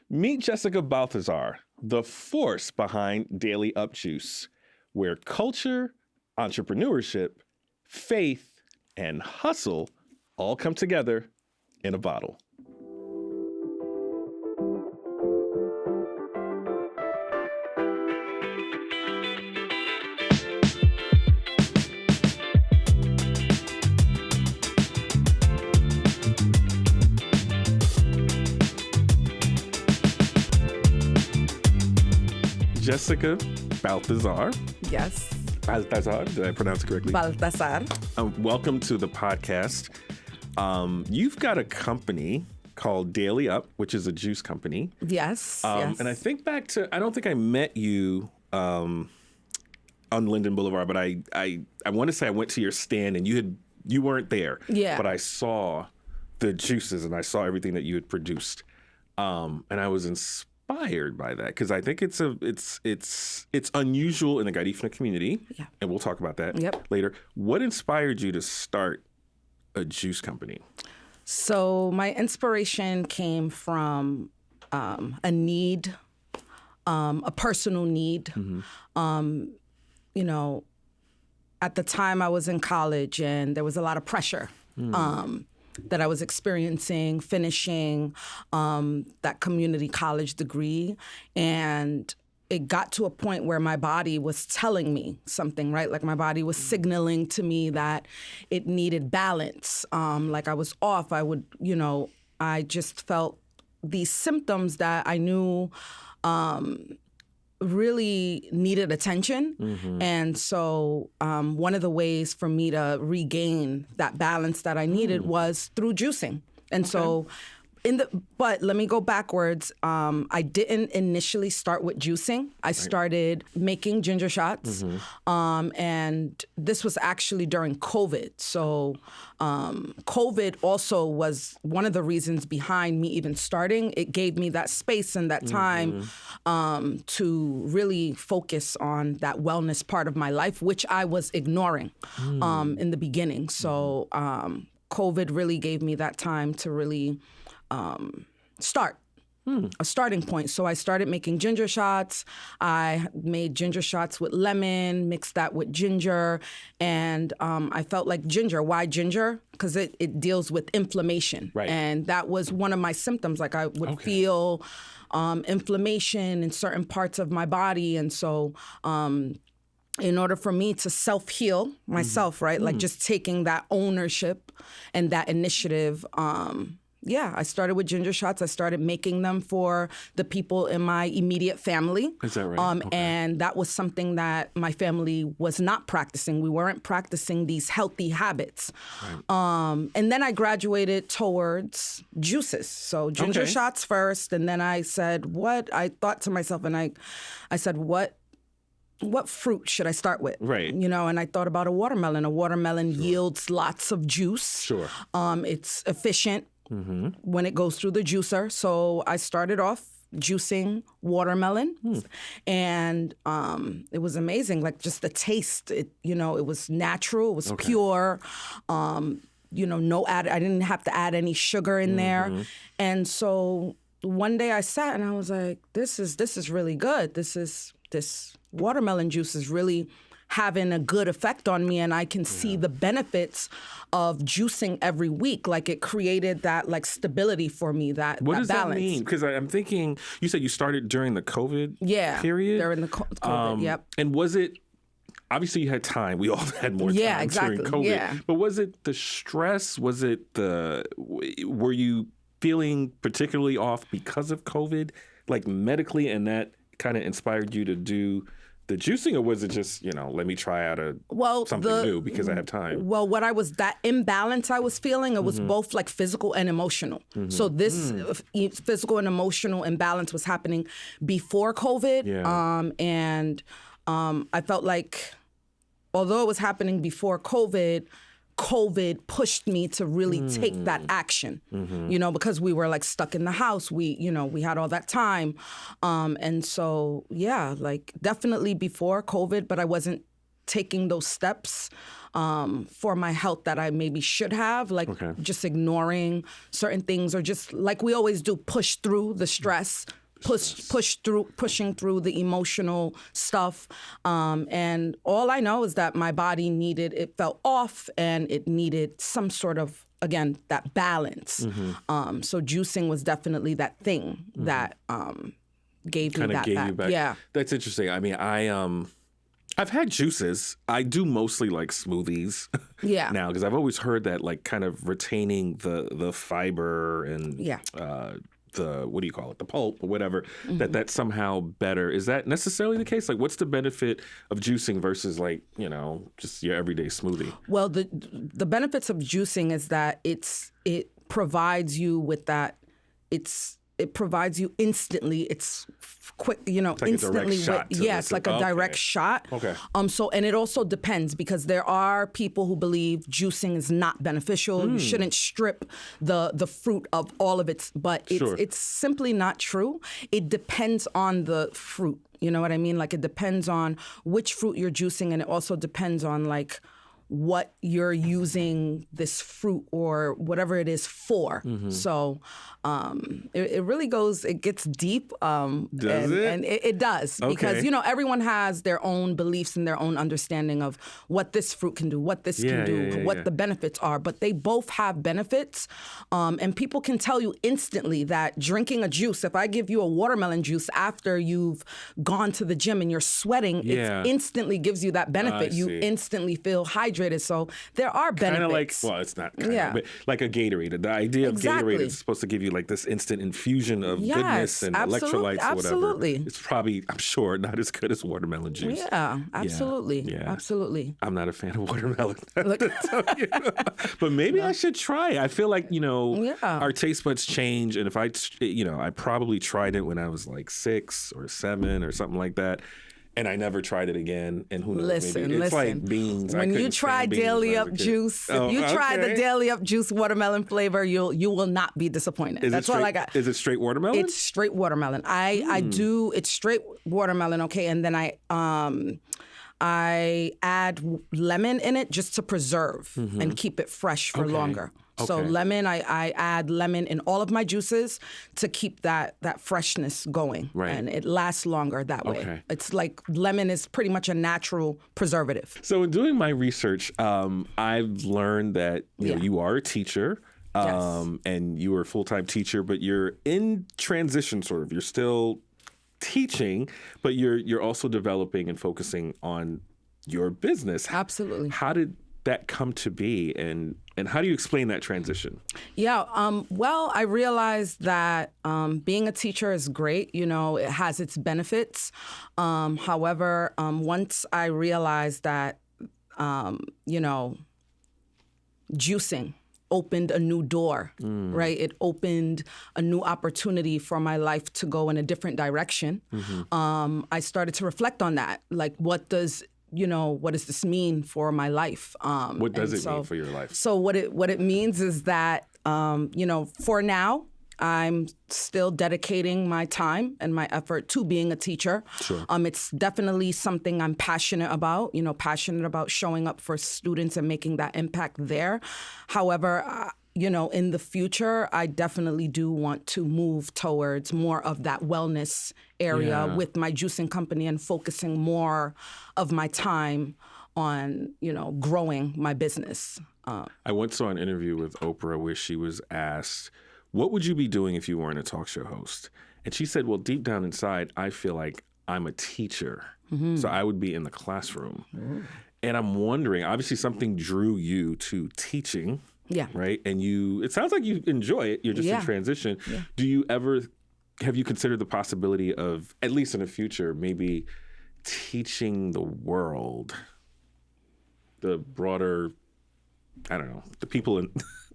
Meet Jessica Balthazar, the force behind Daily Up Juice, where culture, entrepreneurship, faith, and hustle all come together in a bottle. Jessica Balthazar. Yes. Balthazar, did I pronounce it correctly? Balthazar. Welcome to the podcast. You've got a company called Daily Up, which is a juice company. Yes. Yes. And I think back to, I don't think I met you on Linden Boulevard, but I want to say I went to your stand and you weren't there. Yeah. But I saw the juices and I saw everything that you had produced. And I was inspired by that because I think it's unusual in the Garifuna community. Yeah. And we'll talk about that Yep. later. What inspired you to start a juice company? So my inspiration came from a need, a personal need. Mm-hmm. At the time I was in college and there was a lot of pressure. That I was experiencing, finishing that community college degree. And it got to a point where my body was telling me something, right? Like my body was signaling to me that it needed balance. Like I was off. I just felt these symptoms that I knew really needed attention. Mm-hmm. And so one of the ways for me to regain that balance that I needed was through juicing. And so but let me go backwards. I didn't initially start with juicing. I started making ginger shots. And this was actually during COVID. So COVID also was one of the reasons behind me even starting. It gave me that space and that time to really focus on that wellness part of my life, which I was ignoring in the beginning. So COVID really gave me that time to really start. A starting point. So I started making ginger shots. I made ginger shots with lemon, mixed that with ginger. And I felt like ginger. Why ginger? Because it deals with inflammation. Right. And that was one of my symptoms. Like I would feel inflammation in certain parts of my body. And so in order for me to self-heal myself, right? Like just taking that ownership and that initiative, I started with ginger shots. I started making them for the people in my immediate family. Is that right? And that was something that my family was not practicing. We weren't practicing these healthy habits. Right. And then I graduated towards juices. So ginger shots first. And then I said, I thought to myself, and I said, what fruit should I start with? Right. And I thought about a watermelon. A watermelon yields lots of juice. Sure. It's efficient when it goes through the juicer. So I started off juicing watermelon and it was amazing. Like just the taste, it was natural, it was pure. No add, I didn't have to add any sugar in there. And so one day I sat and I was like, this is really good. This watermelon juice is really having a good effect on me, and I can see the benefits of juicing every week. Like it created that like stability for me, that what does balance. That mean? Because I'm thinking, you said you started during the COVID period? During the COVID, yep. And was it, obviously you had time. We all had more time during COVID. Yeah. But was it the stress? Was it were you feeling particularly off because of COVID, like medically, and that kind of inspired you to do the juicing, or was it just, let me try out something new because I have time? Well, that imbalance I was feeling, it was both like physical and emotional. So this physical and emotional imbalance was happening before COVID. Yeah. And I felt like, although it was happening before COVID pushed me to really take that action, because we were like stuck in the house. We had all that time. And so, like definitely before COVID, but I wasn't taking those steps for my health that I maybe should have, like just ignoring certain things, or just like we always do, push through the stress. Pushing through the emotional stuff. And all I know is that my body it felt off, and it needed some sort of, again, that balance. So juicing was definitely that thing that gave me that gave back. You back. Yeah. That's interesting. I mean, I've had juices. I do mostly like smoothies now, because I've always heard that like kind of retaining the fiber and the, what do you call it, the pulp or whatever, that's somehow better. Is that necessarily the case? Like, what's the benefit of juicing versus like, you know, just your everyday smoothie? Well, the benefits of juicing is that it provides you with that, it provides you instantly. It's quick, you know, like instantly. It's like a direct shot. Okay. So, and it also depends, because there are people who believe juicing is not beneficial. You shouldn't strip the fruit of all of its, but it's simply not true. It depends on the fruit. You know what I mean? Like, it depends on which fruit you're juicing, and it also depends on like what you're using this fruit or whatever it is for. So it really gets deep. Does it? And it does. Okay. Because, you know, everyone has their own beliefs and their own understanding of what this fruit can do, what this can do, what the benefits are. But they both have benefits. And people can tell you instantly that drinking a juice, if I give you a watermelon juice after you've gone to the gym and you're sweating, it instantly gives you that benefit. You instantly feel hydrated. So there are benefits. Kind of like, well, it's not kind of, but like a Gatorade. The idea of Gatorade is supposed to give you like this instant infusion of goodness and electrolytes or whatever. It's probably, I'm sure, not as good as watermelon juice. Yeah, absolutely. Absolutely. I'm not a fan of watermelon. But maybe I should try. I feel like, you know, our taste buds change. And if I probably tried it when I was like 6 or 7 or something like that. And I never tried it again. And who knows? Maybe it's like beans. When you try Daily Up juice, if you try the Daily Up juice watermelon flavor, you will not be all I got. Is it straight watermelon? It's straight watermelon. I do. It's straight watermelon. Okay, and then I add lemon in it just to preserve and keep it fresh for longer. So lemon, I add lemon in all of my juices to keep that freshness going. Right. And it lasts longer that way. It's like lemon is pretty much a natural preservative. So in doing my research, I've learned that you are a teacher. And you are a full-time teacher, but you're in transition sort of. You're still teaching, but you're also developing and focusing on your business. Absolutely. How did that come to be, and how do you explain that transition? Well, I realized that being a teacher is great. You know, it has its benefits. However, once I realized that, juicing opened a new door, right? It opened a new opportunity for my life to go in a different direction. I started to reflect on that. Like, what does this mean for my life? What does it mean for your life? So what it means is that, for now, I'm still dedicating my time and my effort to being a teacher. Sure. It's definitely something I'm passionate about, showing up for students and making that impact there. However, in the future, I definitely do want to move towards more of that wellness area with my juicing company and focusing more of my time on, growing my business. I once saw an interview with Oprah where she was asked, what would you be doing if you weren't a talk show host? And she said, well, deep down inside, I feel like I'm a teacher. So I would be in the classroom. And I'm wondering, obviously something drew you to teaching. Yeah. Right. And it sounds like you enjoy it. You're just in transition. Yeah. Have you considered the possibility of, at least in the future, maybe teaching the world, the broader, I don't know, the people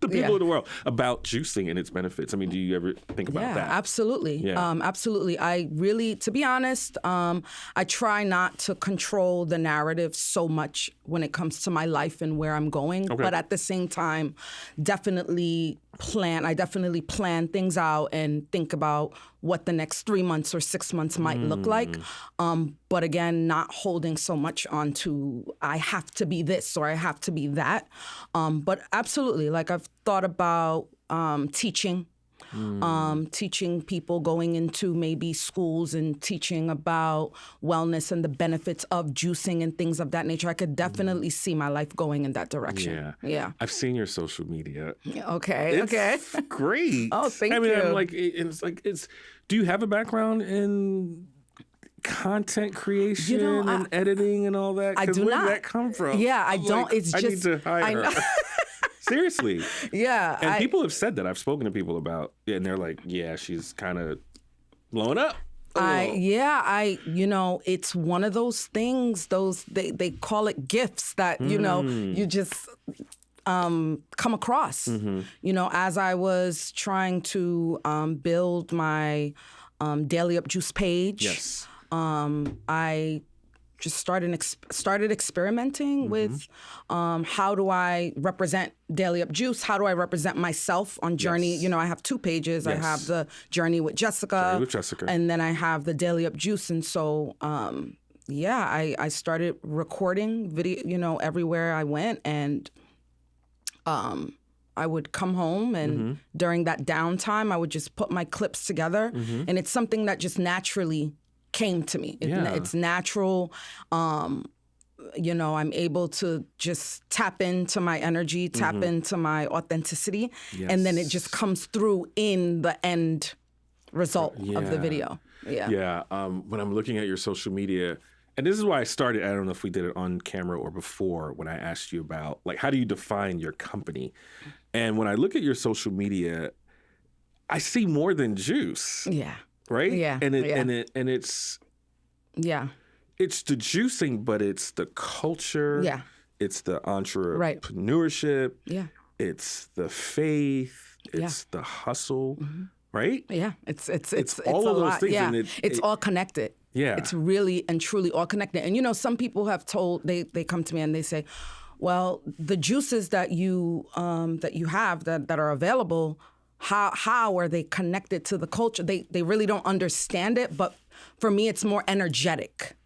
the people of the world about juicing and its benefits. I mean, do you ever think about that? Absolutely. Yeah. Absolutely. I really, to be honest, I try not to control the narrative so much when it comes to my life and where I'm going. Okay. But at the same time, I definitely plan things out and think about what the next 3 months or 6 months might look like. But again, not holding so much on to, I have to be this or I have to be that. But absolutely, like I've thought about teaching. Teaching people, going into maybe schools and teaching about wellness and the benefits of juicing and things of that nature. I could definitely see my life going in that direction. Yeah. I've seen your social media. Okay. It's great. Oh, thank you. you. I'm like, do you have a background in content creation and editing and all that? I do where not. did that come from? Yeah, I don't. Like, It's I just, need to hire her. Seriously. Yeah. And people have said that. I've spoken to people about it, and they're like, yeah, she's kind of blowing up. It's one of those things, they call it gifts that, you just come across. As I was trying to build my 𝐷𝑎𝑖𝑙𝑦𝑈𝑝 juice page. Yes. I just started experimenting with how do I represent 𝐷𝑎𝑖𝑙𝑦𝑈𝑝 juice? How do I represent myself on Journey? Yes. I have 2 pages. Yes. I have the Journey with Jessica. And then I have the 𝐷𝑎𝑖𝑙𝑦𝑈𝑝 juice. And so, I started recording video, everywhere I went. And I would come home and during that downtime, I would just put my clips together. And it's something that just naturally came to me. It's natural. I'm able to just tap into my energy, tap into my authenticity, and then it just comes through in the end result of the video. Yeah. When I'm looking at your social media, and this is why I started, I don't know if we did it on camera or before, when I asked you about, like, how do you define your company? And when I look at your social media, I see more than juice. Yeah. Right? Yeah. And it's it's the juicing, but it's the culture. Yeah. It's the entrepreneurship. Yeah. It's the faith. It's the hustle. Right? Yeah. It's all of those things. Yeah. And it's all connected. Yeah. It's really and truly all connected. And some people have told, they come to me and they say, well, the juices that you have that are available, how are they connected to the culture? They really don't understand it, but for me, it's more energetic.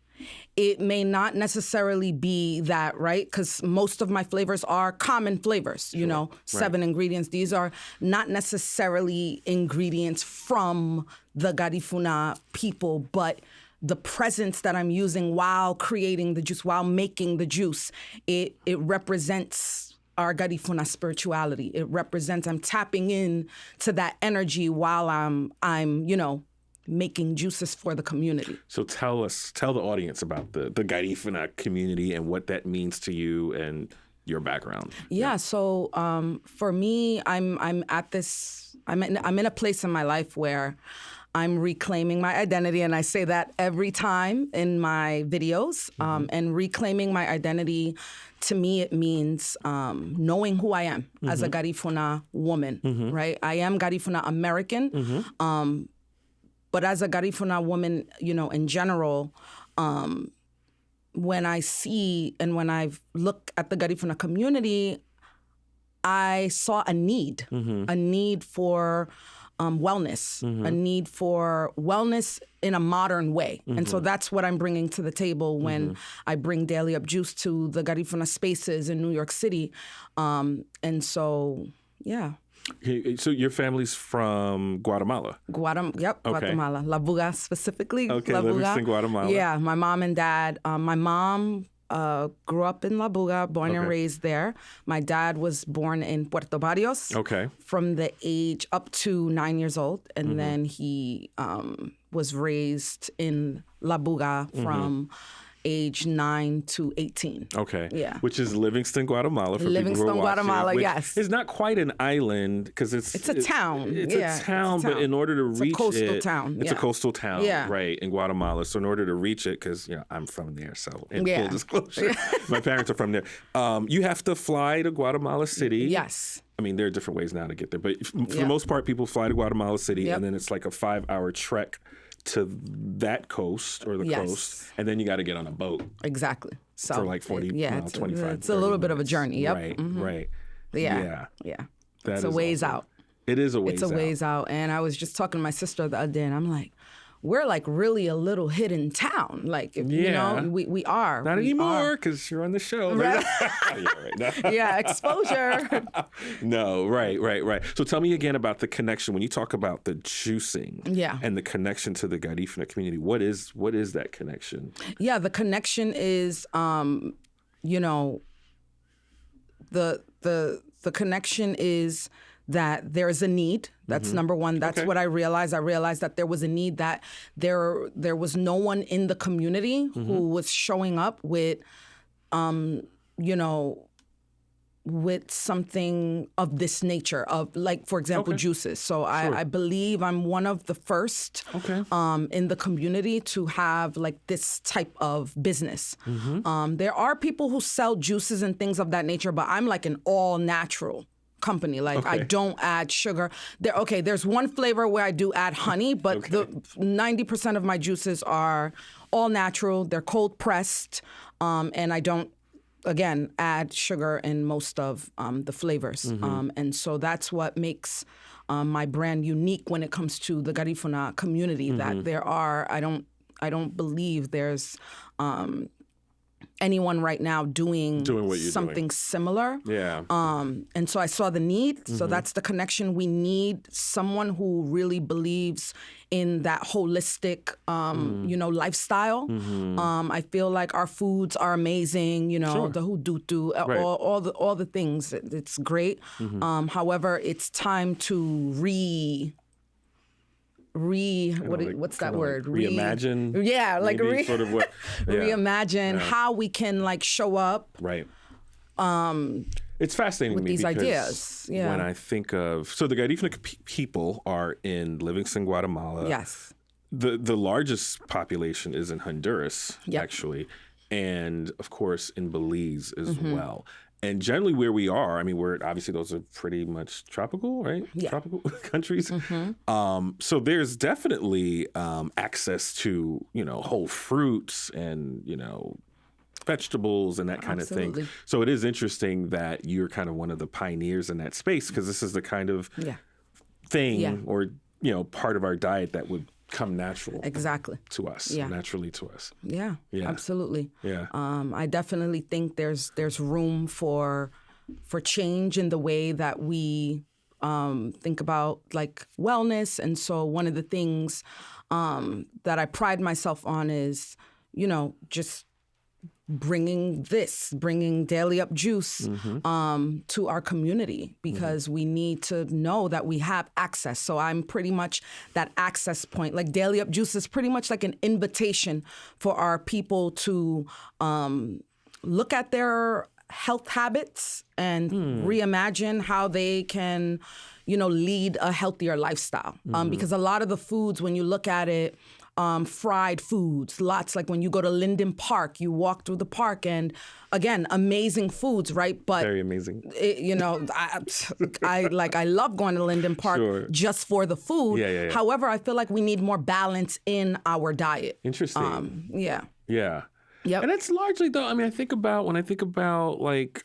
It may not necessarily be that, right? Because most of my flavors are common flavors, 7 ingredients. These are not necessarily ingredients from the Garifuna people, but the presence that I'm using while creating the juice, while making the juice, it represents our Garifuna spirituality. It represents, I'm tapping in to that energy while I'm making juices for the community. So tell the audience about the Garifuna community and what that means to you and your background. Yeah. So for me, I'm in a place in my life where I'm reclaiming my identity, and I say that every time in my videos. And reclaiming my identity, to me, it means knowing who I am as a Garifuna woman, right? I am Garifuna American, but as a Garifuna woman, in general, when I see and when I look at the Garifuna community, I saw a need for wellness, a need for wellness in a modern way. And so that's what I'm bringing to the table when I bring 𝐷𝑎𝑖𝑙𝑦𝑈𝑝 juice to the Garifuna spaces in New York City. And so, yeah. So your family's from Guatemala? Guatemala. 𝑙𝑦𝒄𝒆 specifically. Okay, lives in Guatemala. Yeah, my mom and dad. My mom grew up in _𝑙𝑦𝒄𝒆, born and raised there. My dad was born in Puerto Barrios. Okay. From the age up to 9 years old. And then he was raised in 𝑙𝑦𝒄𝒆 from age 9 to 18. Okay. Yeah. Which is Livingston, Guatemala. For Livingston, people who are watching, Guatemala, which yes. It's not quite an island because it's a town. It's Yeah, a town, it's a but town. in order to reach a coastal it, town. it's a coastal town, Yeah. right, in Guatemala. So in order to reach it, because I'm from there, so in Yeah. full disclosure, my parents are from there. You have to fly to Guatemala City. Yes. I mean, there are different ways now to get there, but for the Yep. most part, people fly to Guatemala City, Yep. and then it's like a 5-hour trek to that coast or the Yes. coast, and then you got to get on a boat Exactly. So for like 40, it's 25. it's a little bit of a journey. Yep. Right, Mhm. right. Yeah. That It's a is ways awesome. out. It is a ways It's a out. ways out. And I was just talking to my sister the other day, and I'm like, we're like really a little hidden town. Like, if, you know, we are. Not we anymore, because you're on the show. Right. No. Yeah, exposure. No, right. So tell me again about the connection. When you talk about the juicing and the connection to the Garifuna community, what is that connection? Yeah, the connection is, you know, the connection is that there's a need. That's number one. That's what I realized. I realized that there was a need, that there was no one in the community who was showing up with, you know, with something of this nature, of like, for example, juices. So I believe I'm one of the first in the community to have like this type of business. There are people who sell juices and things of that nature, but I'm like an all natural company. Like I don't add sugar. There's one flavor where I do add honey, but the 90% of my juices are all natural. They're cold pressed, and I don't, again, add sugar in most of the flavors. And so that's what makes my brand unique when it comes to the Garifuna community, that there are, I don't believe there's anyone right now doing what you're something doing. similar. Yeah. And so I saw the need. So that's the connection. We need someone who really believes in that holistic, you know, lifestyle. I feel like our foods are amazing. You know, the hudutu, all the things. It's great. However, it's time to what's that word? Reimagine. Yeah, like sort of what. Reimagine how we can like show up. Right. It's fascinating with to me these because ideas. Yeah. when I think of, so the Garifuna people are in Livingston, Guatemala. Yes. The largest population is in Honduras, actually, and of course in Belize as well. And generally where we are, I mean, we're obviously those are pretty much tropical, right? Yeah. Tropical countries. So there's definitely access to, you know, whole fruits and, you know, vegetables and that kind of thing. So it is interesting that you're kind of one of the pioneers in that space, because this is the kind of thing or, you know, part of our diet that would come natural to us, naturally to us. Yeah, absolutely. Yeah. I definitely think there's room for change in the way that we think about like wellness. And so one of the things that I pride myself on is, you know, just bringing Daily Up Juice to our community, because we need to know that we have access. So I'm pretty much that access point. Like Daily Up Juice is pretty much like an invitation for our people to look at their health habits and reimagine how they can, you know, lead a healthier lifestyle. Because a lot of the foods, when you look at it, fried foods, lots, like when you go to Linden Park, you walk through the park and again, amazing foods, right? But very amazing. You know, I love going to Linden Park just for the food. Yeah. However, I feel like we need more balance in our diet. Interesting. Yeah. Yep. And it's largely though, I mean, when I think about like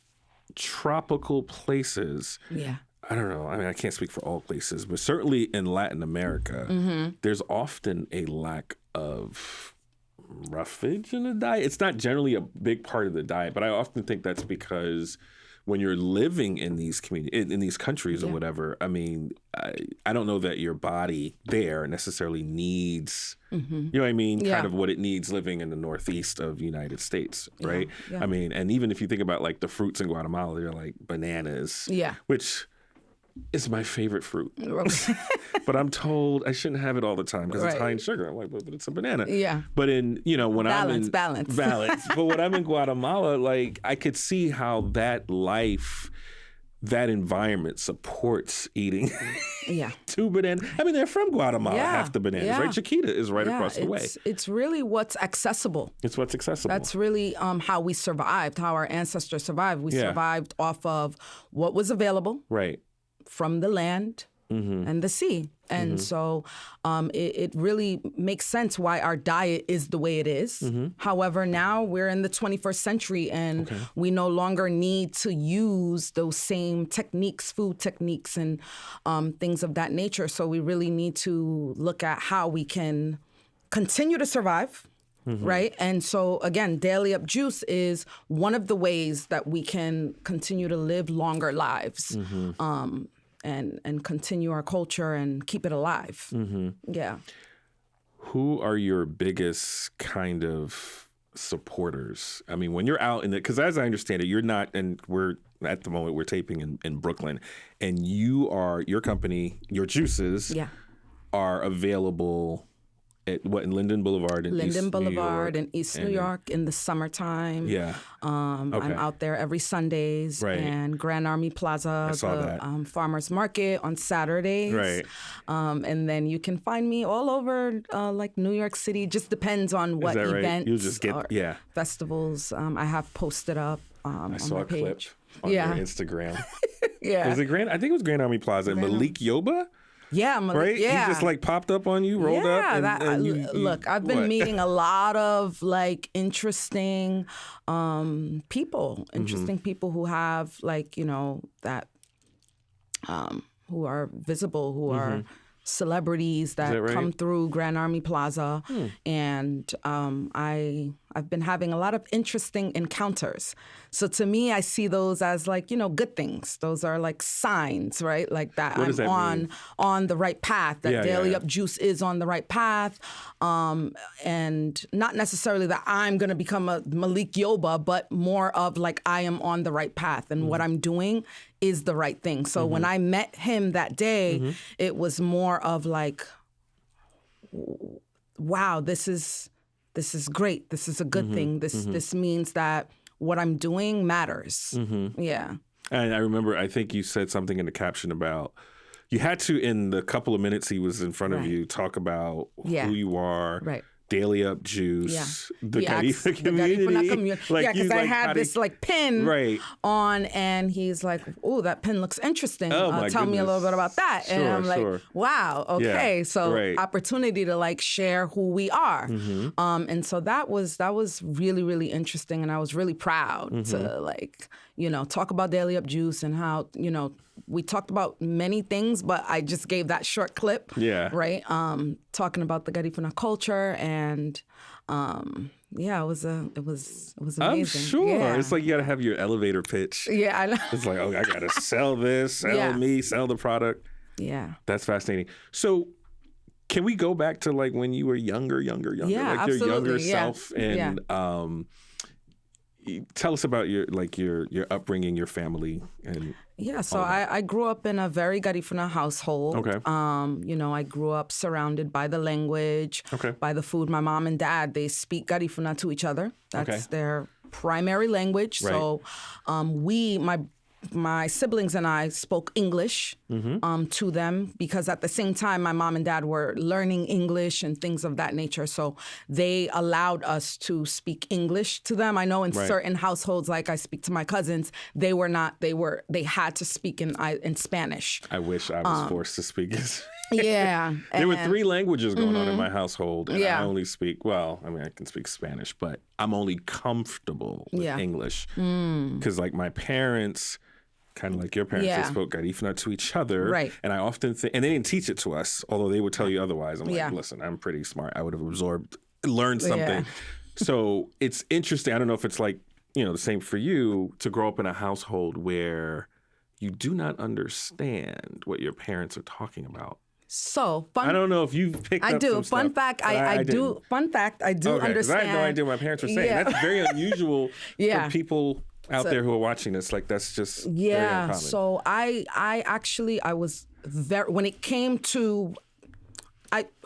tropical places. Yeah. I don't know. I mean, I can't speak for all places, but certainly in Latin America, there's often a lack of roughage in the diet. It's not generally a big part of the diet, but I often think that's because when you're living in these in these countries or whatever, I mean, I don't know that your body there necessarily needs, you know what I mean, kind of what it needs living in the northeast of the United States, right? I mean, and even if you think about like the fruits in Guatemala, they're like bananas, which is my favorite fruit. But I'm told I shouldn't have it all the time because it's high in sugar. I'm like, but it's a banana. Yeah. But when balance. But when I'm in Guatemala, like I could see how that environment supports eating two bananas. I mean, they're from Guatemala, half the bananas, right? Chiquita is right across the way. It's really what's accessible. It's what's accessible. That's really how we survived, how our ancestors survived. We survived off of what was available from the land and the sea. And so it really makes sense why our diet is the way it is. However, now we're in the 21st century and we no longer need to use those same techniques, food techniques and things of that nature. So we really need to look at how we can continue to survive. Right. And so, again, 𝐷𝑎𝑖𝑙𝑦𝑈𝑝 juice is one of the ways that we can continue to live longer lives. And continue our culture and keep it alive. Yeah. Who are your biggest kind of supporters? I mean, when you're out in because as I understand it, you're not, and at the moment we're taping in Brooklyn, and your company, your juices are available at in Linden Boulevard in East New York, in East New York in the summertime. Yeah. I'm out there every Sundays and Grand Army Plaza, the farmers market on Saturdays. Right. And then you can find me all over like New York City. Just depends on what events you just get, or festivals I have posted up on my page. I saw a clip on your Instagram. Was it I think it was Grand Army Plaza. Malik Yoba? Yeah, right? Yeah. He just like popped up on you, rolled up. Look, I've been meeting a lot of like interesting people, people who have like, that who are visible, who are celebrities that come through Grand Army Plaza. And I've been having a lot of interesting encounters. So to me, I see those as like, good things. Those are like signs, right? Like that I'm on the right path, that 𝐷𝑎𝑖𝑙𝑦𝑈𝑝 juice is on the right path. And not necessarily that I'm going to become a Malik Yoba, but more of like I am on the right path and what I'm doing is the right thing. So when I met him that day, it was more of like, wow, this is great. This is a good thing. This means that what I'm doing matters. Yeah. And I remember, I think you said something in the caption about, you had to, in the couple of minutes he was in front of you, talk about who you are, 𝐷𝑎𝑖𝑙𝑦𝑈𝑝 juice, the Garifuna community. Because I had this like pin on, and he's like, "Oh, that pin looks interesting. Tell me a little bit about that." And I'm like, "Wow, okay." So opportunity to like share who we are, and so that was really, really interesting, and I was really proud to like talk about 𝐷𝑎𝑖𝑙𝑦𝑈𝑝 juice and how we talked about many things, but I just gave that short clip. Right. Talking about the Garifuna culture and it was amazing. I'm sure. It's like you gotta have your elevator pitch. Yeah, I know. It's like, I gotta sell this, sell me, sell the product. Yeah. That's fascinating. So can we go back to like when you were younger? Yeah, like absolutely. your younger self and tell us about your upbringing, your family, and so I grew up in a very Garifuna household. Okay. I grew up surrounded by the language, by the food. My mom and dad, they speak Garifuna to each other. That's their primary language. Right. So my siblings and I spoke English to them because at the same time, my mom and dad were learning English and things of that nature. So they allowed us to speak English to them. I know in certain households, like I speak to my cousins, they had to speak in Spanish. I wish I was forced to speak Yeah. There were 3 languages going on in my household. And I only speak, I can speak Spanish, but I'm only comfortable with English. Because like my parents, kind of like your parents, they spoke Garifuna to each other. Right. And I often think, and they didn't teach it to us, although they would tell you otherwise. I'm like, listen, I'm pretty smart. I would have learned something. So it's interesting. I don't know if it's like, the same for you to grow up in a household where you do not understand what your parents are talking about. So I don't know if you've picked up some Fun stuff, fact, I do. Fun fact, I do understand. I had no idea what my parents were saying. That's very unusual for people. out there who are watching this, like that's just very uncommon. So I was very, when it came to,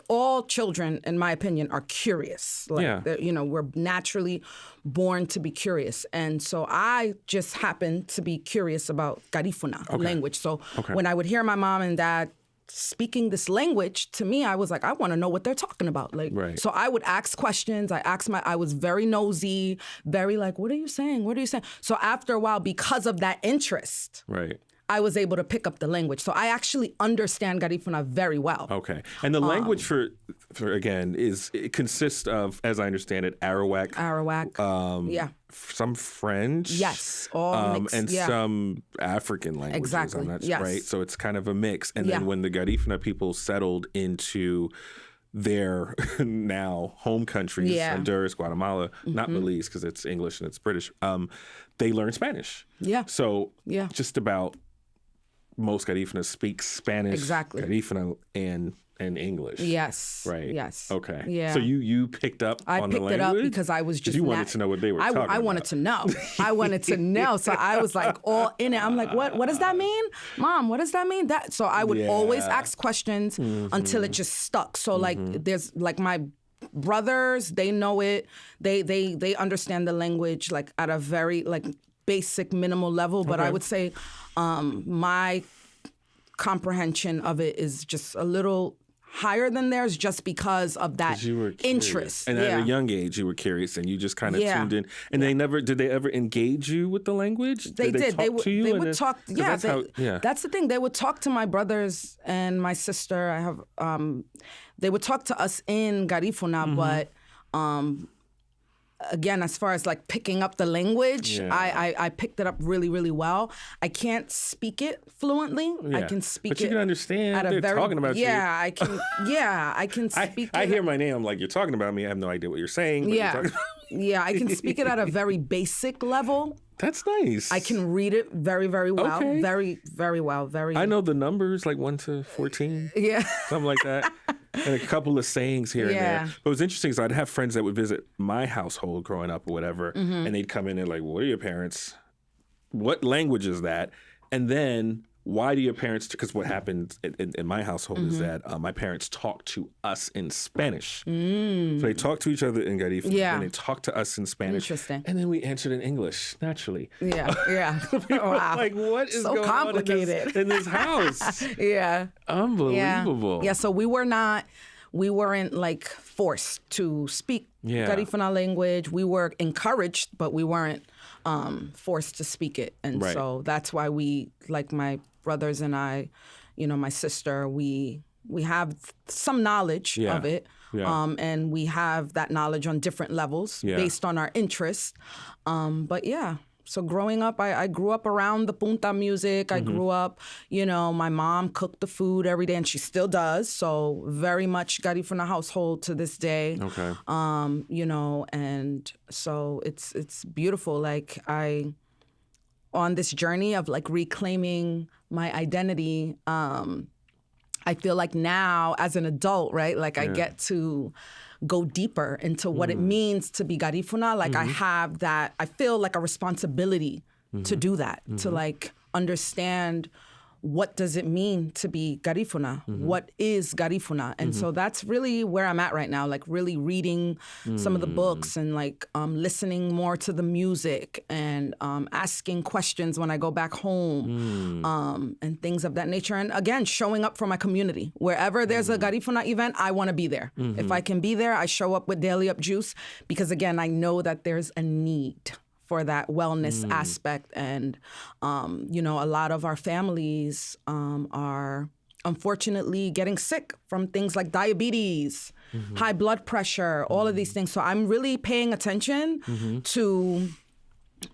all children, in my opinion, are curious. Like, we're naturally born to be curious. And so I just happened to be curious about Garifuna language. So when I would hear my mom and dad speaking this language, to me, I was like, I want to know what they're talking about. Like, so I would ask questions. I was very nosy, very like, what are you saying? What are you saying? So after a while, because of that interest, I was able to pick up the language. So I actually understand Garifuna very well. Okay. And the language for again, it consists of, as I understand it, Arawak. Some French. Yes. All mixed, and some African languages. Exactly. Right? So it's kind of a mix. And then when the Garifuna people settled into their now home countries, Honduras, Guatemala, not Belize because it's English and it's British, they learned Spanish. So just about most Garifunas speak Spanish, Garifuna, and English. Yes. Right. Yes. Okay. Yeah. So you picked up on the language? I picked it up because I was just... You wanted to know what they were talking about. I wanted to know. I wanted to know. So I was like all in it. I'm like, what does that mean? Mom, what does that mean? So I would always ask questions until it just stuck. So like there's like my brothers, they know it. They understand the language like at a very like basic minimal level. But I would say my comprehension of it is just a little higher than theirs just because of that interest. And at a young age, you were curious and you just kind of tuned in. And did they ever engage you with the language? They did. They would talk. Yeah, that's the thing. They would talk to my brothers and my sister. I have, they would talk to us in Garifuna, but again, as far as like picking up the language, I picked it up really, really well. I can't speak it fluently. I can speak but you can understand. They're talking about you. I can. I can speak. I hear my name. I'm like, you're talking about me. I have no idea what you're saying. But I can speak it at a very basic level. That's nice. I can read it very, very well. Okay. Very, very well. I know the numbers, like 1 to 14. Something like that. And a couple of sayings here and there. But what's interesting is I'd have friends that would visit my household growing up or whatever, and they'd come in and like, what are your parents? What language is that? And then why do your parents, because what happened in my household is that my parents talked to us in Spanish. So they talked to each other in Garifuna, and they talked to us in Spanish. Interesting. And then we answered in English, naturally. Wow. Like, what is so going complicated on in this house? Unbelievable. So we weren't like forced to speak Garifuna language. We were encouraged, but we weren't forced to speak it. And so that's why we, like my brothers and I, my sister, we have some knowledge of it. And we have that knowledge on different levels based on our interests. So growing up, I grew up around the punta music. I grew up, my mom cooked the food every day, and she still does. So very much Garifuna household to this day. Okay. And so it's beautiful. Like on this journey of like reclaiming my identity, I feel like now as an adult, right? Like I get to go deeper into what it means to be Garifuna. Like I feel like a responsibility to do that, to like understand what does it mean to be Garifuna? What is Garifuna? And so that's really where I'm at right now, like really reading some of the books and like listening more to the music and asking questions when I go back home and things of that nature. And again, showing up for my community. Wherever there's a Garifuna event, I want to be there. If I can be there, I show up with 𝐷𝑎𝑖𝑙𝑦𝑈𝑝 juice because again, I know that there's a need for that wellness aspect. And, a lot of our families are unfortunately getting sick from things like diabetes, high blood pressure, all of these things. So I'm really paying attention to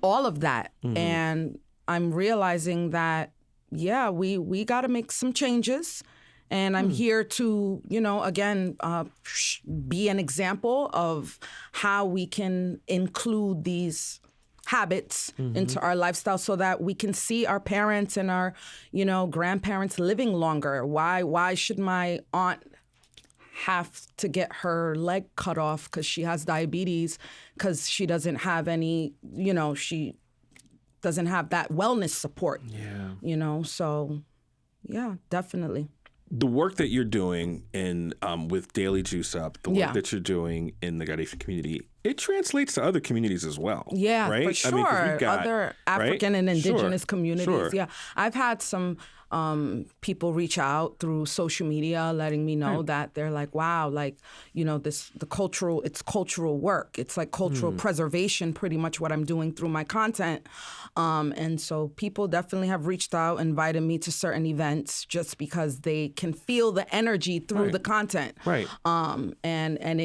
all of that. And I'm realizing that, we got to make some changes. And I'm here to, again, be an example of how we can include these habits into our lifestyle so that we can see our parents and our, grandparents living longer. Why should my aunt have to get her leg cut off because she has diabetes, because she doesn't have any, doesn't have that wellness support. Yeah. You know, so yeah, definitely. The work that you're doing in with Daily Juice Up, the work Yeah. that you're doing in the Garifuna community, it translates to other communities as well. Yeah, right? for sure. 'Cause we've got, Other African and indigenous communities. Sure. Yeah, I've had some people reach out through social media, letting me know that they're like, "Wow, like it's cultural work. It's like cultural preservation, pretty much what I'm doing through my content." And so people definitely have reached out, invited me to certain events just because they can feel the energy through the content. Right. And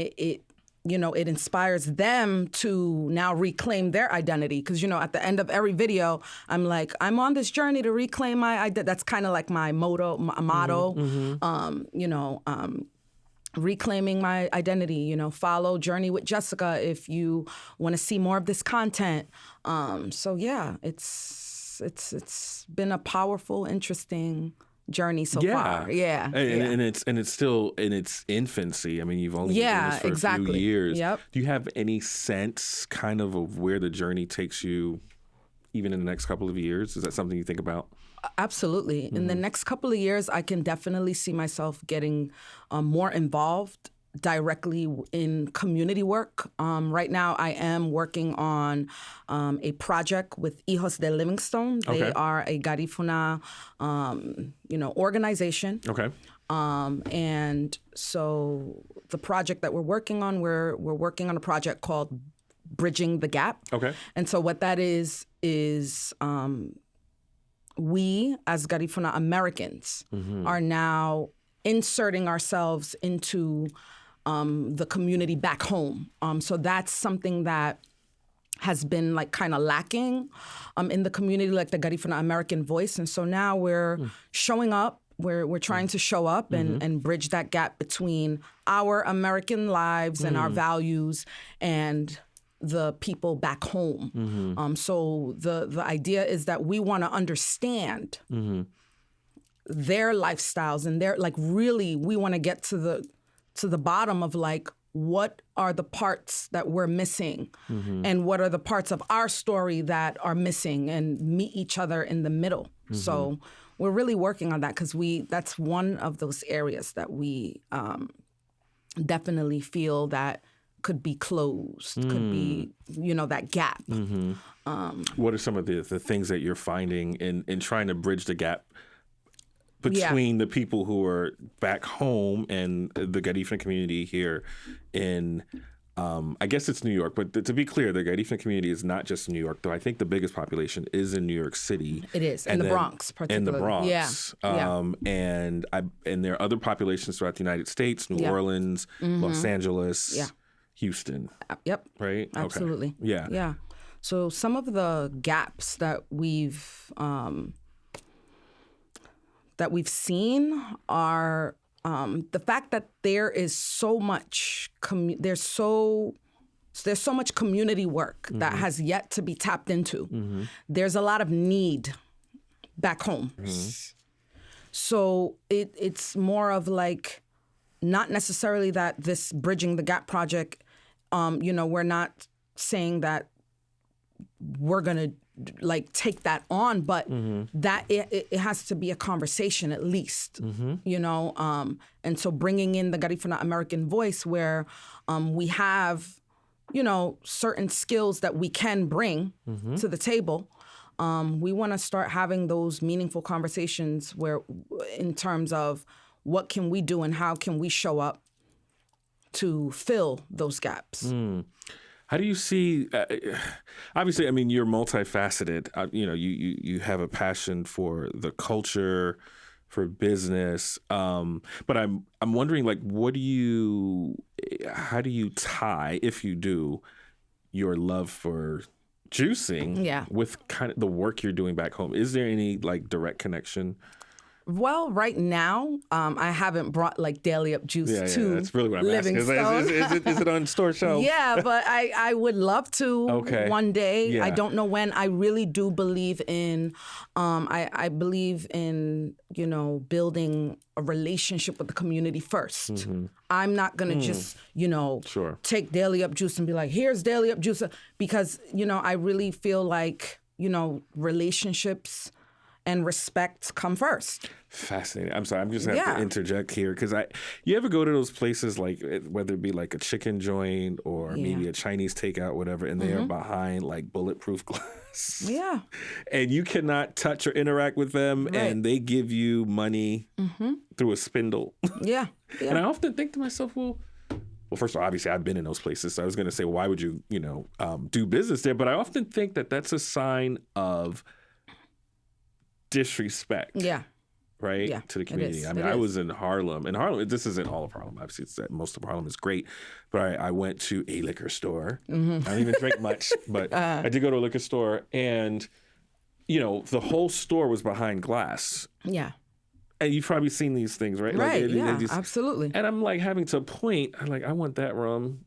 it inspires them to now reclaim their identity. Because, at the end of every video, I'm like, I'm on this journey to reclaim my identity. That's kind of like my motto. Reclaiming my identity, follow Journey with Jessica if you want to see more of this content. So yeah, it's been a powerful, interesting journey so far. Yeah. And it's still in its infancy. I mean, you've only been doing this for a few years. Yep. Do you have any sense kind of where the journey takes you even in the next couple of years? Is that something you think about? Absolutely. In the next couple of years, I can definitely see myself getting more involved directly in community work. Right now, I am working on a project with 𝐷𝑎𝑖𝑙𝑦𝑈𝑝 𝐽𝑢𝑖𝑐𝒆. They are a Garifuna, organization. Okay. And so the project that we're working on, we're working on a project called Bridging the Gap. Okay. And so what that is we as Garifuna Americans are now inserting ourselves into the community back home. So that's something that has been like kind of lacking in the community, like the Garifuna American voice. And so now we're showing up. We're trying to show up and bridge that gap between our American lives and our values and the people back home. So the idea is that we want to understand their lifestyles and we want to get to the bottom of like, what are the parts that we're missing and what are the parts of our story that are missing, and meet each other in the middle. So we're really working on that because that's one of those areas that we definitely feel that could be closed, could be, that gap. What are some of the things that you're finding in trying to bridge the gap between the people who are back home and the Garifuna community here in, I guess it's New York, but to be clear, the Garifuna community is not just in New York, though I think the biggest population is in New York City. It is, in the Bronx particularly. In the Bronx. Yeah. And there are other populations throughout the United States, New Orleans, Los Angeles, Houston. Yep. Right? Absolutely. Okay. Yeah. Yeah. So some of the gaps that we've seen are the fact that there is so much there's so much community work that has yet to be tapped into. There's a lot of need back home. So it's more of like, not necessarily that this Bridging the Gap project, we're not saying that we're going to like take that on, but that it has to be a conversation at least, and so bringing in the Garifuna American voice where we have, certain skills that we can bring to the table. We want to start having those meaningful conversations where, in terms of what can we do and how can we show up to fill those gaps. How do you see? Obviously, I mean, you're multifaceted. You have a passion for the culture, for business. But I'm wondering, like, how do you tie, if you do, your love for juicing with kind of the work you're doing back home? Is there any like direct connection? Well, right now, I haven't brought like 𝐷𝑎𝑖𝑙𝑦𝑈𝑝 juice to that's really what I'm Livingstone. asking. Is it on store shelf? Yeah, but I would love to one day. Yeah. I don't know when. I really do believe in, I believe in, building a relationship with the community first. I'm not going to just, take 𝐷𝑎𝑖𝑙𝑦𝑈𝑝 juice and be like, here's 𝐷𝑎𝑖𝑙𝑦𝑈𝑝 juice. Because, I really feel like relationships and respect come first. Fascinating. I'm sorry. I'm just going to have to interject here because you ever go to those places like whether it be like a chicken joint or maybe a Chinese takeout, whatever, and they are behind like bulletproof glass. Yeah. And you cannot touch or interact with them, and they give you money through a spindle. Yeah. And I often think to myself, well, first of all, obviously I've been in those places, so I was going to say, why would you, do business there? But I often think that that's a sign of disrespect. Yeah. Right? Yeah, to the community. I mean, I was in Harlem. And Harlem, this isn't all of Harlem. Obviously, most of Harlem is great. But I went to a liquor store. I don't even drink much, but I did go to a liquor store. And, the whole store was behind glass. Yeah. And you've probably seen these things, right? Right, absolutely. And I'm like having to point. I'm like, I want that rum.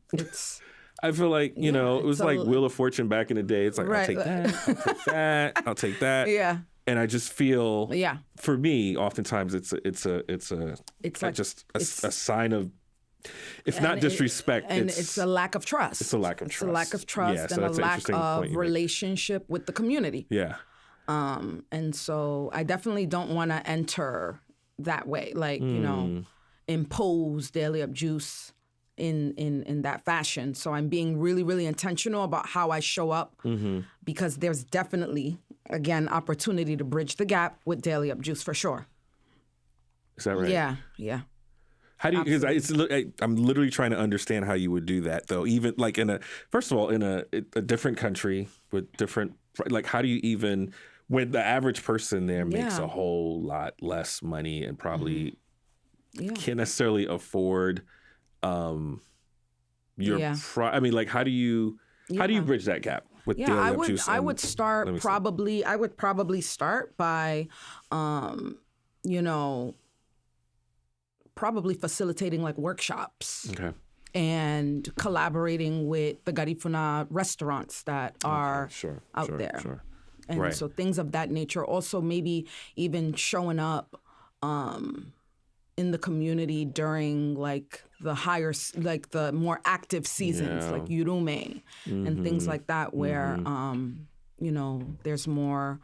I feel like, it was like Wheel of Fortune back in the day. It's like, I'll take that, I'll take that, I'll take that. Yeah. And I just feel, for me, oftentimes it's like just a sign of, if not disrespect, it's a lack of trust. It's a lack of trust. It's a lack of trust and a lack of relationship with the community. Yeah. And so I definitely don't want to enter that way, like, impose 𝐷𝑎𝑖𝑙𝑦𝑈𝑝 juice in that fashion. So I'm being really, really intentional about how I show up because there's definitely, again, opportunity to bridge the gap with 𝐷𝑎𝑖𝑙𝑦𝑈𝑝 juice for sure. Is that right? Yeah, yeah. How do you? Because I'm literally trying to understand how you would do that, though. Even like in a different country with different, like, how do you even, when the average person there makes a whole lot less money and probably can't necessarily afford your I mean, like, how do you bridge that gap with 𝐷𝑎𝑖𝑙𝑦𝑈𝑝 juice? I would probably start by probably facilitating like workshops and collaborating with the Garifuna restaurants that are out there. Sure. And so things of that nature. Also maybe even showing up in the community during like the more active seasons, like 𝑦𝒐𝒊𝒄𝒆 and things like that, where there's more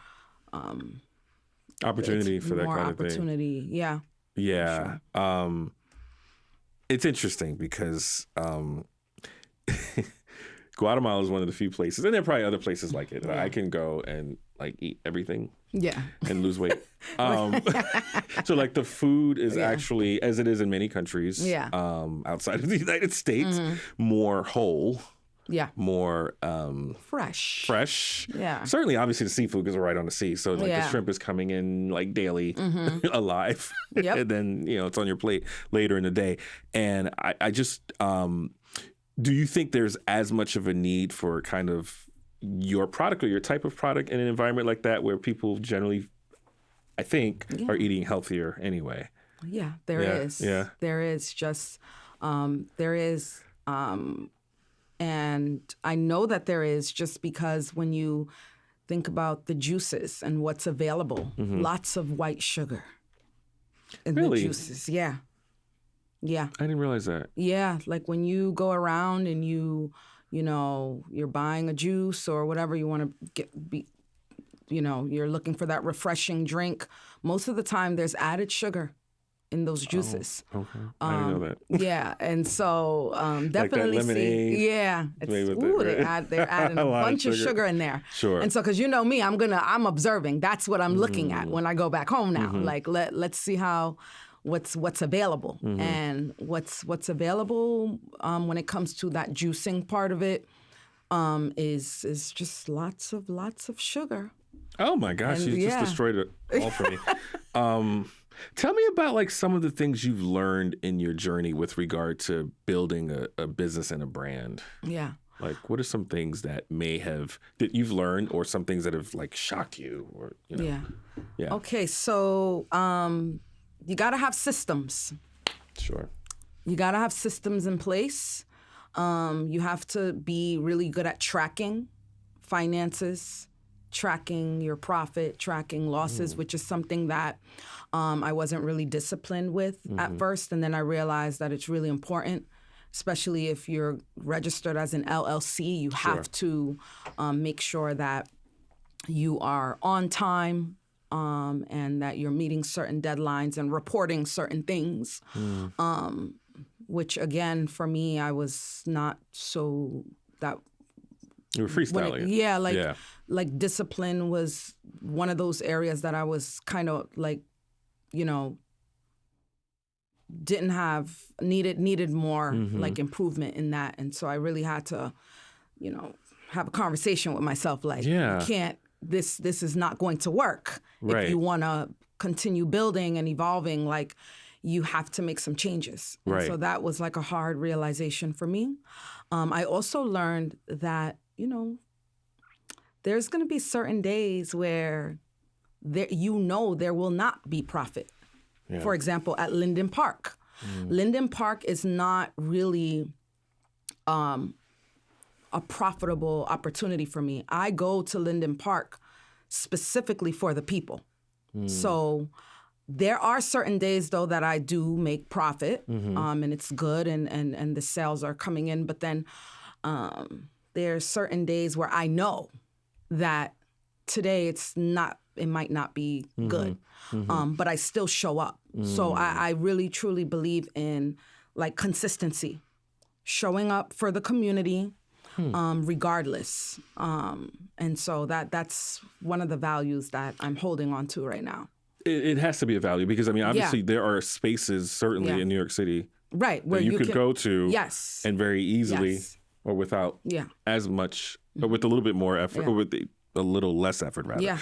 opportunity for that kind of thing. Yeah. Yeah. Sure. It's interesting because Guatemala is one of the few places, and there are probably other places like it, that I can go and like eat everything and lose weight. So like the food is actually, as it is in many countries outside of the United States, more whole. Yeah. More fresh. Yeah. Certainly, obviously, the seafood because we're right on the sea. So like the shrimp is coming in like daily, alive. Yep. And then, it's on your plate later in the day. And I just, do you think there's as much of a need for kind of your product or your type of product in an environment like that where people generally, I think, are eating healthier anyway? Yeah, there is. Yeah. There is just, there is. And I know that there is just because when you think about the juices and what's available, lots of white sugar in the juices. Yeah. Yeah. I didn't realize that. Yeah. Like when you go around and you're buying a juice or whatever you want to you're looking for that refreshing drink. Most of the time there's added sugar in those juices. Oh, okay. I didn't know that. Yeah, and so definitely like that lemonade. They're adding a bunch of sugar in there. Sure. And so, because you know me, I'm observing. That's what I'm looking at when I go back home now. Like let's see what's available and what's available when it comes to that juicing part of it is just lots of sugar. Oh my gosh, you just destroyed it all for me. Tell me about like some of the things you've learned in your journey with regard to building a business and a brand. Yeah. Like, what are some things that that you've learned, or some things that have like shocked you, or Yeah. Okay, so you got to have systems. Sure. You got to have systems in place. You have to be really good at tracking finances, tracking your profit, tracking losses, which is something that I wasn't really disciplined with at first. And then I realized that it's really important, especially if you're registered as an LLC. You have to make sure that you are on time, and that you're meeting certain deadlines and reporting certain things. Which again, for me, I was not so that. You were freestyling. Like discipline was one of those areas that I was kind of like, didn't have, needed more like improvement in that. And so I really had to, have a conversation with myself like, you can't, this is not going to work. Right. If you want to continue building and evolving, like you have to make some changes. And so that was like a hard realization for me. I also learned that, there's going to be certain days where there will not be profit. Yeah. For example, at Linden Park. Linden Park is not really a profitable opportunity for me. I go to Linden Park specifically for the people. So there are certain days, though, that I do make profit, and it's good, and the sales are coming in. But then there's certain days where I know that today it might not be good, but I still show up. So I really, truly believe in like consistency, showing up for the community, regardless. And so that's one of the values that I'm holding on to right now. It has to be a value because, I mean, obviously there are spaces certainly in New York City where you could go to and very easily or without as much, or with a little bit more effort, or with a little less effort, rather.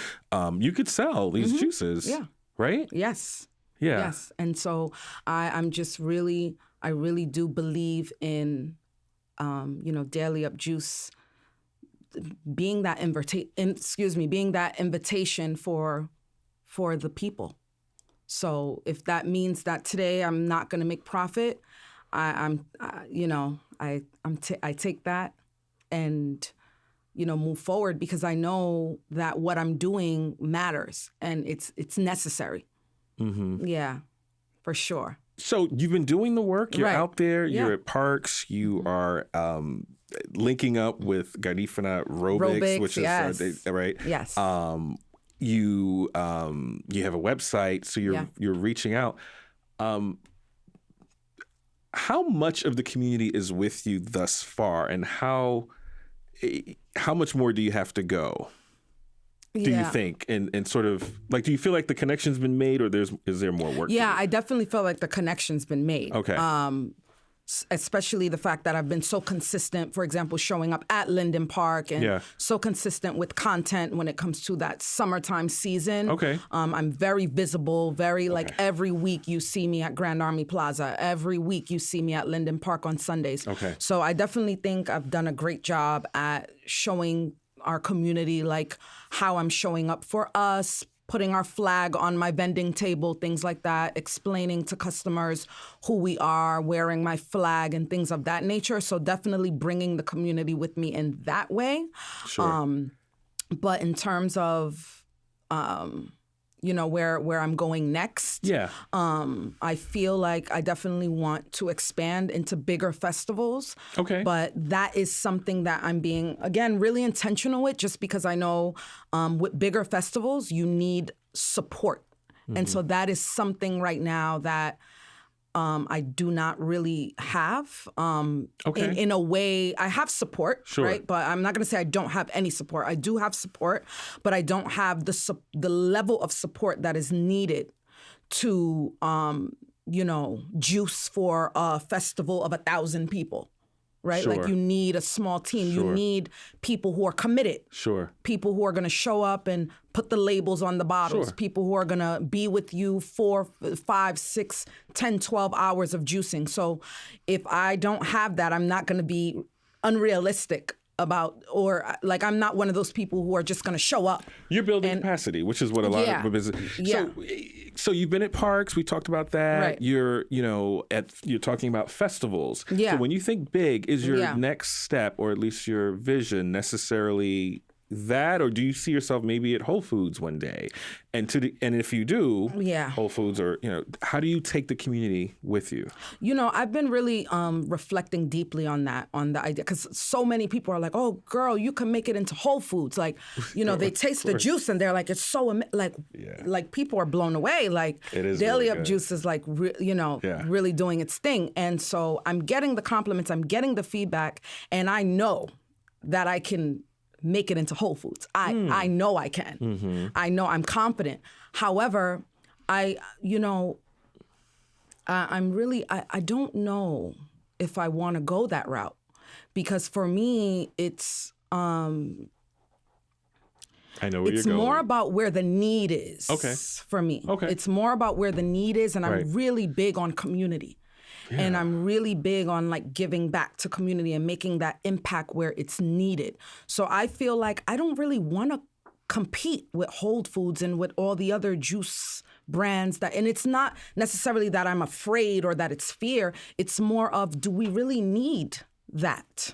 You could sell these juices, right? Yes. Yeah. Yes. And so I really do believe in, Daily Up Juice being that invitation for the people. So if that means that today I'm not going to make profit, I take that and move forward because I know that what I'm doing matters and it's necessary. Yeah, for sure. So you've been doing the work. You're out there. You're at parks. You are linking up with Garifuna Aerobics, which is right. Yes. You have a website, so you're reaching out. How much of the community is with you thus far, and how much more do you have to go? Do you think, and sort of like, do you feel like the connection's been made, or is there more work? Yeah, I definitely feel like the connection's been made. Okay. Especially the fact that I've been so consistent, for example, showing up at Linden Park and so consistent with content when it comes to that summertime season. Okay. I'm very visible, like every week you see me at Grand Army Plaza. Every week you see me at Linden Park on Sundays. Okay. So I definitely think I've done a great job at showing our community like how I'm showing up for us, putting our flag on my vending table, things like that, explaining to customers who we are, wearing my flag and things of that nature. So definitely bringing the community with me in that way. Sure. But in terms of, where I'm going next, I feel like I definitely want to expand into bigger festivals. Okay. But that is something that I'm being, again, really intentional with, just because I know with bigger festivals, you need support. And so that is something right now that I do not really have. In a way, I have support, right? But I'm not going to say I don't have any support. I do have support, but I don't have the level of support that is needed to, juice for a festival of 1,000 people. Right? Sure. Like you need a small team. Sure. You need people who are committed. Sure. People who are going to show up and put the labels on the bottles. Sure. People who are going to be with you 4, 5, 6, 10, 12 hours of juicing. So if I don't have that, I'm not going to be unrealistic about, or like I'm not one of those people who are just going to show up. You're building capacity, which is what a lot of business. So you've been at parks. We talked about that. Right. You're talking about festivals. Yeah. So when you think big, is your next step, or at least your vision, necessarily that, or do you see yourself maybe at Whole Foods one day? And if you do, Whole Foods, or how do you take the community with you? I've been really reflecting deeply on the idea, because so many people are like, "Oh, girl, you can make it into Whole Foods." Like, they taste the juice and they're like, "It's so like people are blown away." Like, Daily Up Juice is like, really doing its thing, and so I'm getting the compliments, I'm getting the feedback, and I know that I can make it into Whole Foods. I know I can. Mm-hmm. I know I'm confident. However, I don't know if I want to go that route, because for me, it's I know where it's you're going. more about where the need is. Okay. For me. Okay. It's more about where the need is, and Right. I'm really big on community. Yeah. And I'm really big on like giving back to community and making that impact where it's needed. So I feel like I don't really want to compete with Whole Foods and with all the other juice brands and it's not necessarily that I'm afraid or that it's fear. It's more of, do we really need that?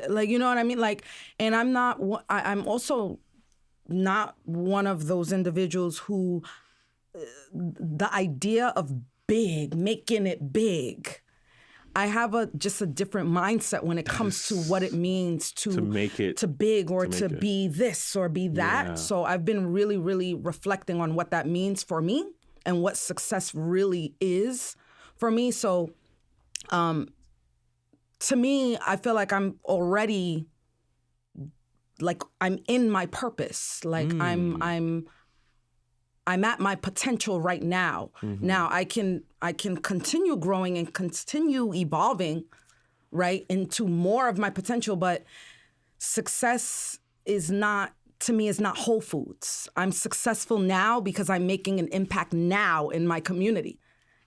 Like, you know what I mean? Like, and I'm also not one of those individuals who the idea of making it big. I have just a different mindset when it comes to what it means to make it to big or to be this or be that. Yeah. So I've been really, really reflecting on what that means for me and what success really is for me. So to me, I feel like I'm already I'm in my purpose. Like I'm at my potential right now. Mm-hmm. Now I can continue growing and continue evolving, right, into more of my potential. But success is not Whole Foods. I'm successful now because I'm making an impact now in my community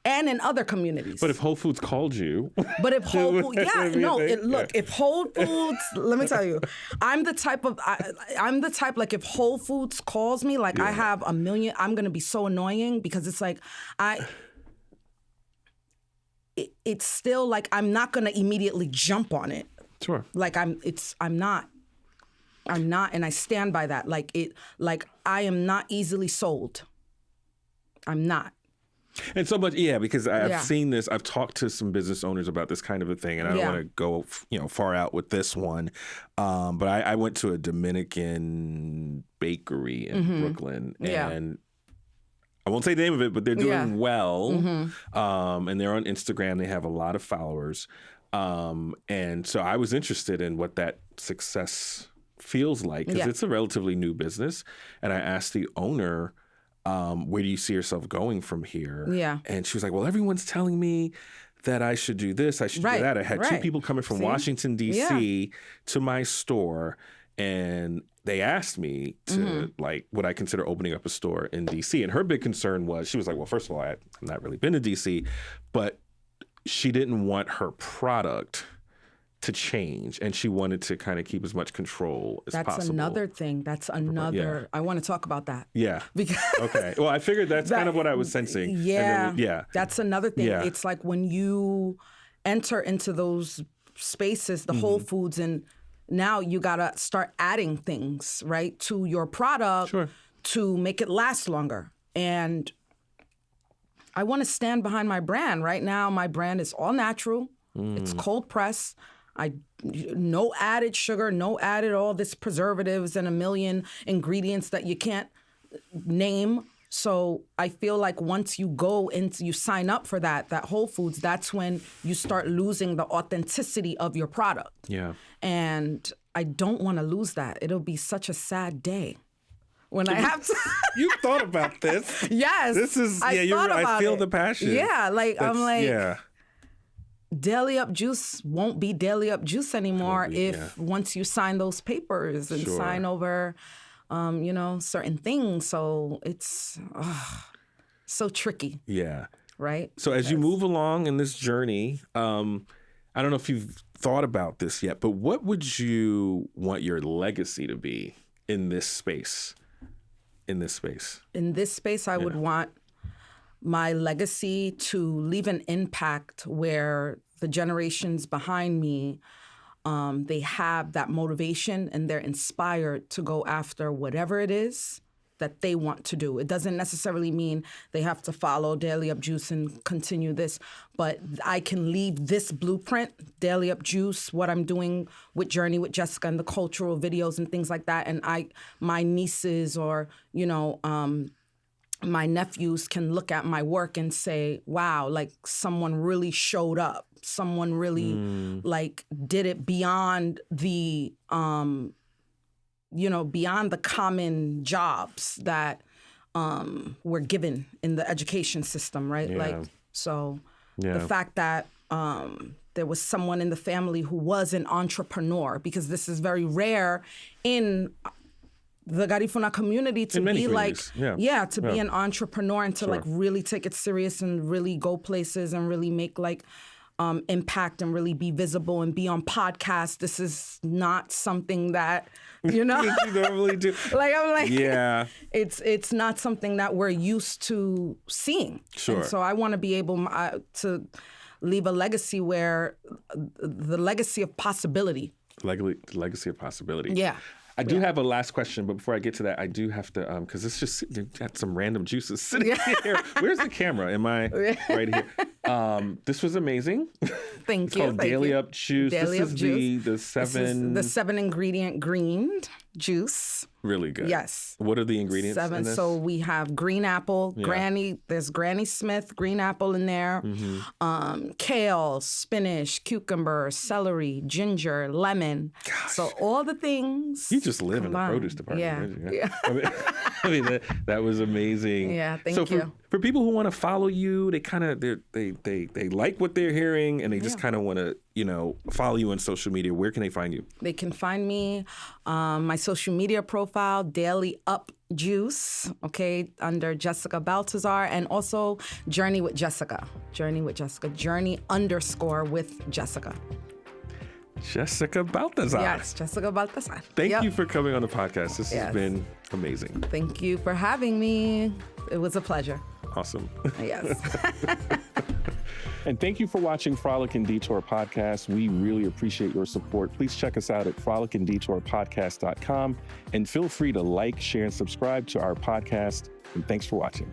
and in other communities. But if Whole Foods called you, if Whole Foods, if Whole Foods, let me tell you, I'm the type like if Whole Foods calls me, like I have a million, I'm gonna be so annoying because it's like it's still like I'm not gonna immediately jump on it. Sure. Like I'm not, and I stand by that. Like I am not easily sold. I'm not. And so much, because I've seen this. I've talked to some business owners about this kind of a thing, and I don't want to go, far out with this one. But I went to a Dominican bakery in Brooklyn, and I won't say the name of it, but they're doing well. Mm-hmm. And they're on Instagram. They have a lot of followers. And so I was interested in what that success feels like, because it's a relatively new business. And I asked the owner, where do you see yourself going from here? Yeah. And she was like, well, everyone's telling me that I should do this, I should do that. I had two people coming from Washington, D.C. to my store, and they asked me to, would I consider opening up a store in D.C.? And her big concern was, she was like, well, first of all, I've not really been to D.C., but she didn't want her product to change, and she wanted to kind of keep as much control as possible. That's another thing. I want to talk about that. Yeah. Because okay. Well, I figured that's kind of what I was sensing. Yeah. That's another thing. Yeah. It's like when you enter into those spaces, the Whole Foods, and now you got to start adding things, right, to your product to make it last longer. And I want to stand behind my brand. Right now, my brand is all natural. It's cold pressed. No added sugar, no added all this preservatives and a million ingredients that you can't name. So I feel like once you you sign up for that Whole Foods, that's when you start losing the authenticity of your product. Yeah. And I don't want to lose that. It'll be such a sad day when I have to. You thought about this. Yes. This is, I feel the passion. Yeah. Daily Up Juice won't be Daily Up Juice anymore once you sign those papers and sign over, certain things. So it's so tricky. Yeah. Right? So as you move along in this journey, I don't know if you've thought about this yet, but what would you want your legacy to be in this space? In this space, I would want my legacy to leave an impact where the generations behind me they have that motivation and they're inspired to go after whatever it is that they want to do. It doesn't necessarily mean they have to follow 𝐷𝑎𝑖𝑙𝑦𝑈𝑝 Juice and continue this, but I can leave this blueprint, 𝐷𝑎𝑖𝑙𝑦𝑈𝑝 Juice, what I'm doing with Journey with Jessica and the cultural videos and things like that, and my nieces or, my nephews can look at my work and say, wow, like someone really showed up. Someone really like did it beyond the, beyond the common jobs that we're given in the education system, right? Yeah. The fact that there was someone in the family who was an entrepreneur, because this is very rare in the Garifuna community to be like, be an entrepreneur and to like really take it serious and really go places and really make like impact and really be visible and be on podcasts. This is not something that, you normally do. Like, I'm like, it's not something that we're used to seeing. Sure. And so I want to be able to leave a legacy where the legacy of possibility. Legacy of possibility. Yeah. I do have a last question, but before I get to that, I do have to, because it's just got some random juices sitting here. Where's the camera? Am I right here? This was amazing. Thank you. It's called 𝐷𝑎𝑖𝑙𝑦𝑈𝑝 Juice. 𝐷𝑎𝑖𝑙𝑦𝑈𝑝 This is the 7 ingredient green juice. Really good. Yes. What are the ingredients 7. in this? So we have green apple, there's Granny Smith green apple in there, kale, spinach, cucumber, celery, ginger, lemon. Gosh. So all the things. You just live combined. in the produce department. Yeah. I mean that was amazing. Yeah, thank you. For people who want to follow you, they like what they're hearing and they just kind of want to, follow you on social media. Where can they find you? They can find me my social media profile, 𝐷𝑎𝑖𝑙𝑦𝑈𝑝 Juice, under Jessica Balthazar, and also Journey with Jessica. Journey with Jessica. Journey_with Jessica. Jessica Balthazar. Yes, Jessica Balthazar. Thank you for coming on the podcast. This has been amazing. Thank you for having me. It was a pleasure. Awesome. Yes. And thank you for watching Frolic and Detour podcast. We really appreciate your support. Please check us out at frolicandDetourpodcast.com and feel free to like, share, and subscribe to our podcast. And thanks for watching.